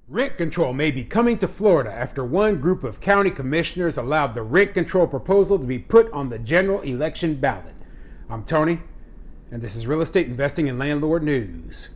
Rent control may be coming to Florida after one group of county commissioners allowed the rent control proposal to be put on the general election ballot. I'm Tony, and this is Real Estate Investing and Landlord News.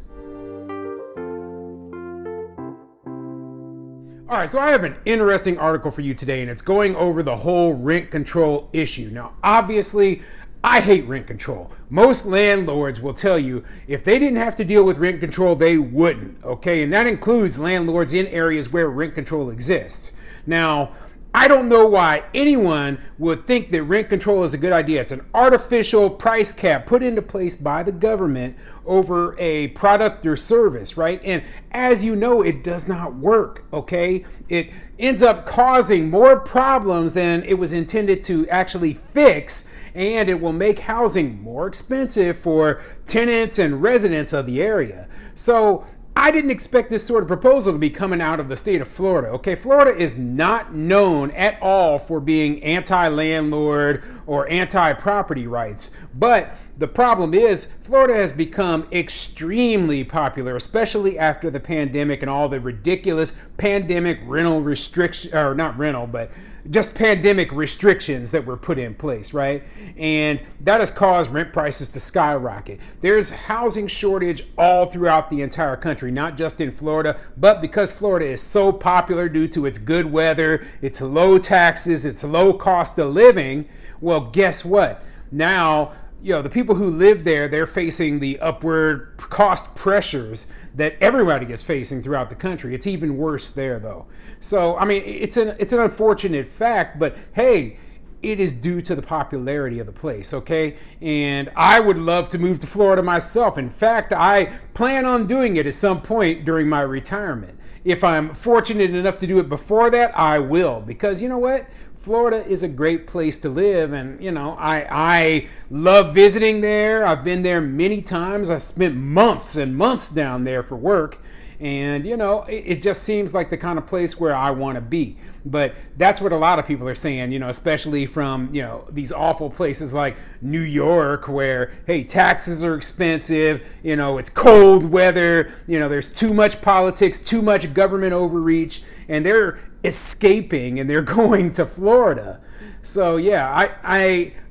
All right, so I have an interesting article for you today, and it's going over the whole rent control issue. Now, obviously, I hate rent control. Most landlords will tell you if they didn't have to deal with rent control, they wouldn't, okay? And that includes landlords in areas where rent control exists. Now, I don't know why anyone would think that rent control is a good idea. It's an artificial price cap put into place by the government over a product or service, right? And as you know, it does not work, okay? It ends up causing more problems than it was intended to actually fix, and it will make housing more expensive for tenants and residents of the area. So I didn't expect this sort of proposal to be coming out of the state of Florida. Okay, Florida is not known at all for being anti-landlord or anti-property rights. But the problem is Florida has become extremely popular, especially after the pandemic and all the ridiculous pandemic rental restrictions, or not rental, but just pandemic restrictions that were put in place, right? And that has caused rent prices to skyrocket. There's housing shortage all throughout the entire country, not just in Florida, but because Florida is so popular due to its good weather, its low taxes, its low cost of living, well, guess what? Now, the people who live there, they're facing the upward cost pressures that everybody is facing throughout the country. It's even worse there, though. So, I mean, it's an unfortunate fact, but hey, it is due to the popularity of the place, okay? And I would love to move to Florida myself. In fact, I plan on doing it at some point during my retirement. If I'm fortunate enough to do it before that, I will, because you know what? Florida is a great place to live, and I love visiting there. I've been there many times. I've spent months and months down there for work, and it just seems like the kind of place where I want to be. But that's what a lot of people are saying, especially from these awful places like New York, where hey, taxes are expensive, it's cold weather, there's too much politics, too much government overreach, and they're escaping and they're going to Florida. So yeah,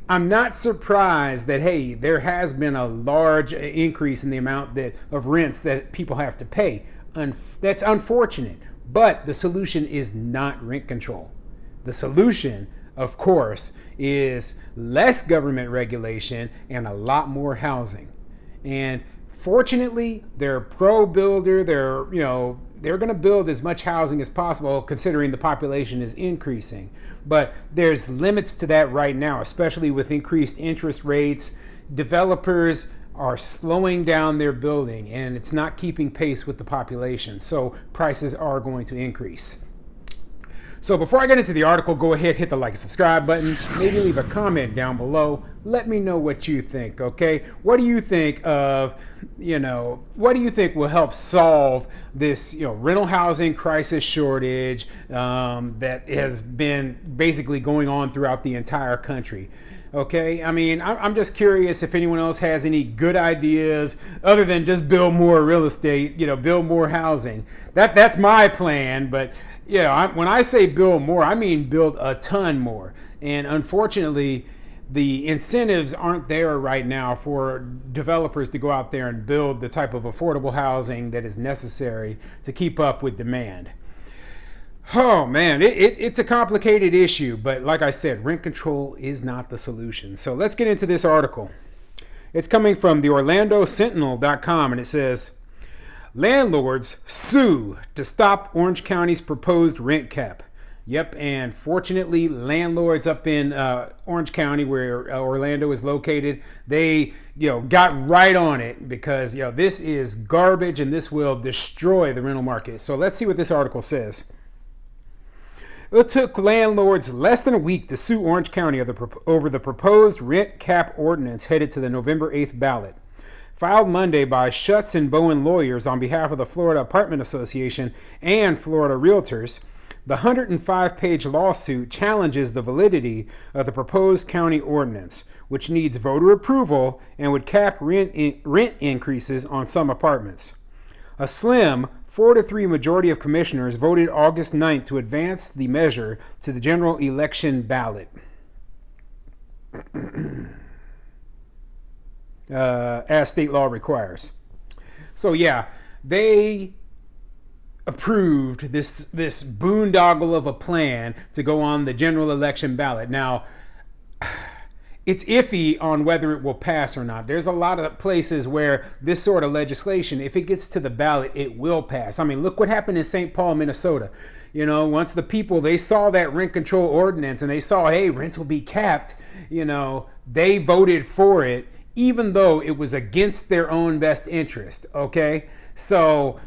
I'm not surprised that hey, there has been a large increase in the amount of rents that people have to pay. That's unfortunate, but the solution is not rent control. The solution, of course, is less government regulation and a lot more housing. And fortunately, they're pro-builder. They're going to build as much housing as possible considering the population is increasing. But there's limits to that right now, especially with increased interest rates. Developers are slowing down their building and it's not keeping pace with the population. So prices are going to increase. So before I get into the article, go ahead, hit the like and subscribe button. Maybe leave a comment down below. Let me know what you think, okay? What do you think of, what do you think will help solve this, rental housing crisis shortage that has been basically going on throughout the entire country? Okay, I mean, I'm just curious if anyone else has any good ideas other than just build more real estate, build more housing. That's my plan, but when I say build more, I mean build a ton more. And unfortunately, the incentives aren't there right now for developers to go out there and build the type of affordable housing that is necessary to keep up with demand. Oh man, it's a complicated issue, but like I said, rent control is not the solution. So let's get into this article. It's coming from the OrlandoSentinel.com, and it says, landlords sue to stop Orange County's proposed rent cap. Yep, and fortunately, landlords up in Orange County, where Orlando is located, they got right on it because this is garbage and this will destroy the rental market. So let's see what this article says. It took landlords less than a week to sue Orange County over the proposed rent cap ordinance headed to the November 8th ballot. Filed Monday by Schutz and Bowen lawyers on behalf of the Florida Apartment Association and Florida Realtors, the 105-page lawsuit challenges the validity of the proposed county ordinance, which needs voter approval and would cap rent increases on some apartments. A slim 4-3 majority of commissioners voted August 9th to advance the measure to the general election ballot. As state law requires. So yeah, they approved this boondoggle of a plan to go on the general election ballot. Now, it's iffy on whether it will pass or not. There's a lot of places where this sort of legislation, if it gets to the ballot, it will pass. I mean, look what happened in St. Paul, Minnesota. You know, once the people, they saw that rent control ordinance and they saw, hey, rents will be capped, you know, they voted for it, even though it was against their own best interest, okay? So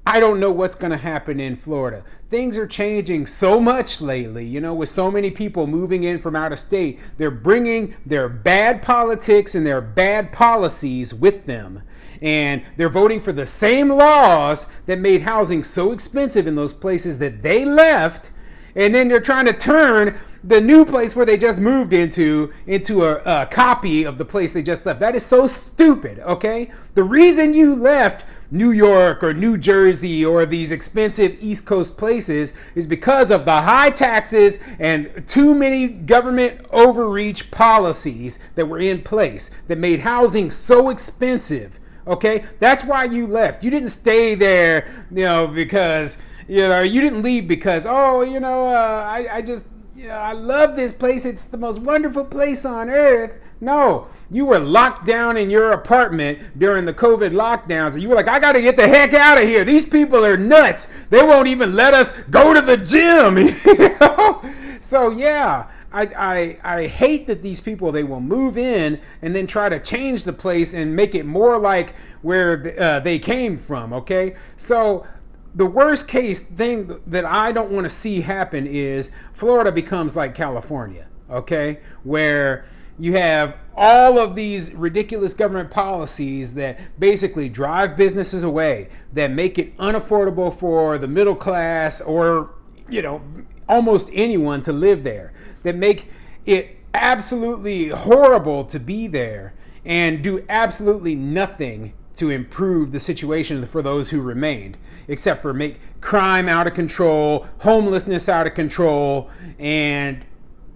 I don't know what's going to happen in Florida. Things are changing so much lately, you know, with so many people moving in from out of state. They're bringing their bad politics and their bad policies with them. And they're voting for the same laws that made housing so expensive in those places that they left. And then they're trying to turn the new place where they just moved into a copy of the place they just left. That is so stupid, okay? The reason you left New York or New Jersey or these expensive East Coast places is because of the high taxes and too many government overreach policies that were in place that made housing so expensive, okay? That's why you left. You didn't stay there, you know, because, you know, you didn't leave because, oh, you know, I just, you know, I love this place. It's the most wonderful place on earth. No, you were locked down in your apartment during the COVID lockdowns. And you were like, I got to get the heck out of here. These people are nuts. They won't even let us go to the gym. You know? So, yeah, I hate that these people, they will move in and then try to change the place and make it more like where they came from, okay? So the worst case thing that I don't want to see happen is Florida becomes like California, okay? Where you have all of these ridiculous government policies that basically drive businesses away, that make it unaffordable for the middle class or, you know, almost anyone to live there, that make it absolutely horrible to be there and do absolutely nothing to improve the situation for those who remained, except for make crime out of control, homelessness out of control, and,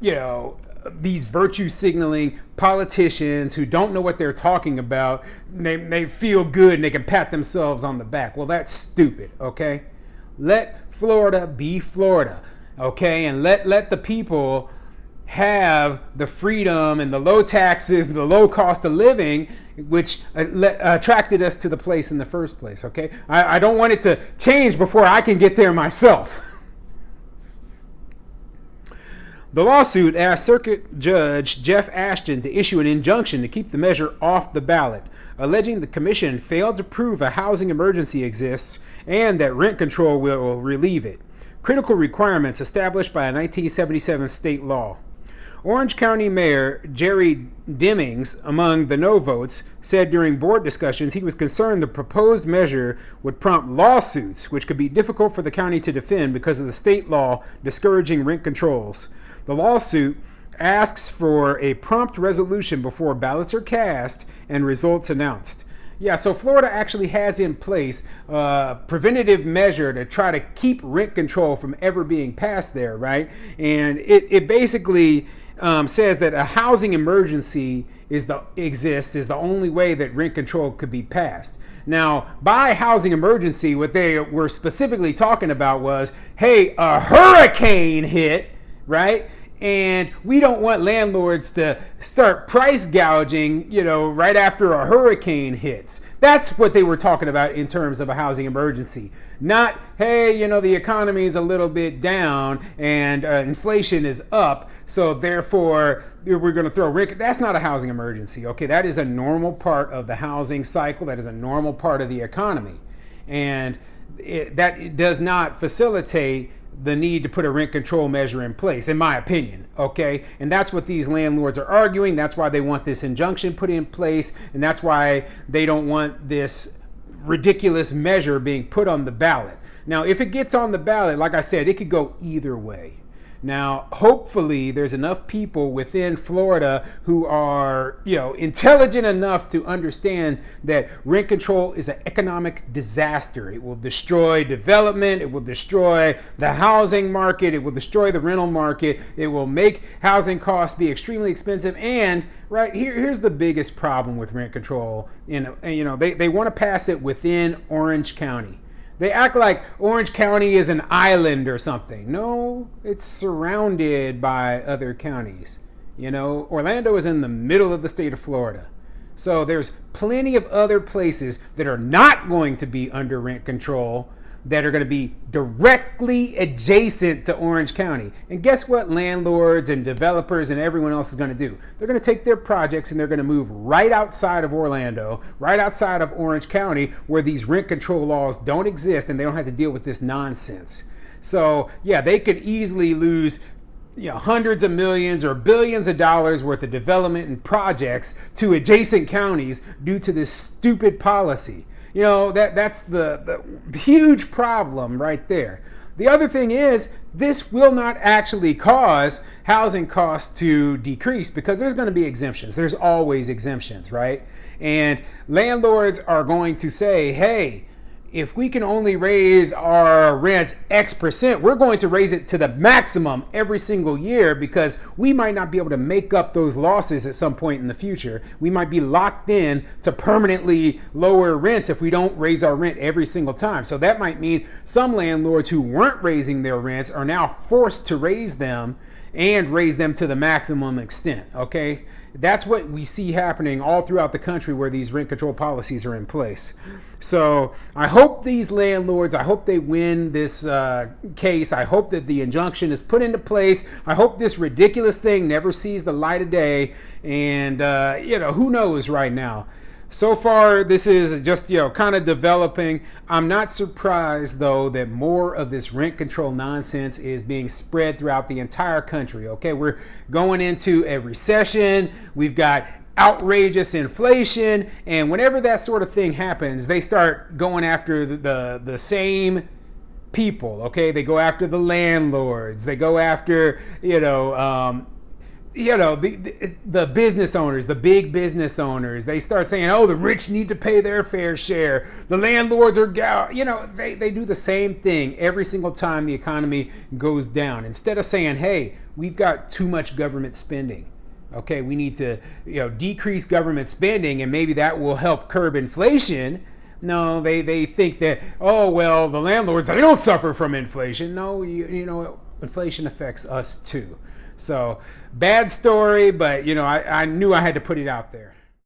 you know, these virtue signaling politicians who don't know what they're talking about. They feel good and they can pat themselves on the back. Well, that's stupid, okay? Let Florida be Florida, okay? And let the people have the freedom and the low taxes and the low cost of living, which attracted us to the place in the first place, okay? I don't want it to change before I can get there myself. The lawsuit asked Circuit Judge Jeff Ashton to issue an injunction to keep the measure off the ballot, alleging the commission failed to prove a housing emergency exists and that rent control will relieve it, critical requirements established by a 1977 state law. Orange County Mayor Jerry Demings, among the no votes, said during board discussions he was concerned the proposed measure would prompt lawsuits, which could be difficult for the county to defend because of the state law discouraging rent controls. The lawsuit asks for a prompt resolution before ballots are cast and results announced. Yeah, so Florida actually has in place a preventative measure to try to keep rent control from ever being passed there, right? And it basically says that a housing emergency exists is the only way that rent control could be passed. Now, by housing emergency, what they were specifically talking about was, hey, a hurricane hit, right? And we don't want landlords to start price gouging, you know, right after a hurricane hits. That's what they were talking about in terms of a housing emergency. Not, hey, you know, the economy is a little bit down and inflation is up, so therefore we're going to throw rent. That's not a housing emergency, okay? That is a normal part of the housing cycle. That is a normal part of the economy. And that does not facilitate the need to put a rent control measure in place, in my opinion, okay? And that's what these landlords are arguing. That's why they want this injunction put in place, and that's why they don't want this ridiculous measure being put on the ballot. Now, if it gets on the ballot, like I said, it could go either way. Now, hopefully, there's enough people within Florida who are, intelligent enough to understand that rent control is an economic disaster. It will destroy development. It will destroy the housing market. It will destroy the rental market. It will make housing costs be extremely expensive. And here's the biggest problem with rent control. They want to pass it within Orange County. They act like Orange County is an island or something. No, it's surrounded by other counties. Orlando is in the middle of the state of Florida. So there's plenty of other places that are not going to be under rent control that are going to be directly adjacent to Orange County. And guess what landlords and developers and everyone else is going to do? They're going to take their projects and they're going to move right outside of Orlando, right outside of Orange County, where these rent control laws don't exist and they don't have to deal with this nonsense. So yeah, they could easily lose hundreds of millions or billions of dollars worth of development and projects to adjacent counties due to this stupid policy. That's the huge problem right there. The other thing is, this will not actually cause housing costs to decrease because there's going to be exemptions. There's always exemptions, right? And landlords are going to say, hey, if we can only raise our rents X%, we're going to raise it to the maximum every single year because we might not be able to make up those losses at some point in the future. We might be locked in to permanently lower rents if we don't raise our rent every single time. So that might mean some landlords who weren't raising their rents are now forced to raise them and raise them to the maximum extent, okay? That's what we see happening all throughout the country where these rent control policies are in place. So I hope these landlords, I hope they win this case. I hope that the injunction is put into place. I hope this ridiculous thing never sees the light of day. And, who knows right now. So far, this is just, kind of developing. I'm not surprised, though, that more of this rent control nonsense is being spread throughout the entire country. Okay, we're going into a recession. We've got outrageous inflation. And whenever that sort of thing happens, they start going after the same people. Okay, they go after the landlords. They go after, the business owners, the big business owners. They start saying, oh, the rich need to pay their fair share. The landlords are, they do the same thing every single time the economy goes down. Instead of saying, hey, we've got too much government spending. Okay, we need to, decrease government spending and maybe that will help curb inflation. No, they think that, oh, well, the landlords, they don't suffer from inflation. No, inflation affects us too. So bad story, but I knew I had to put it out there.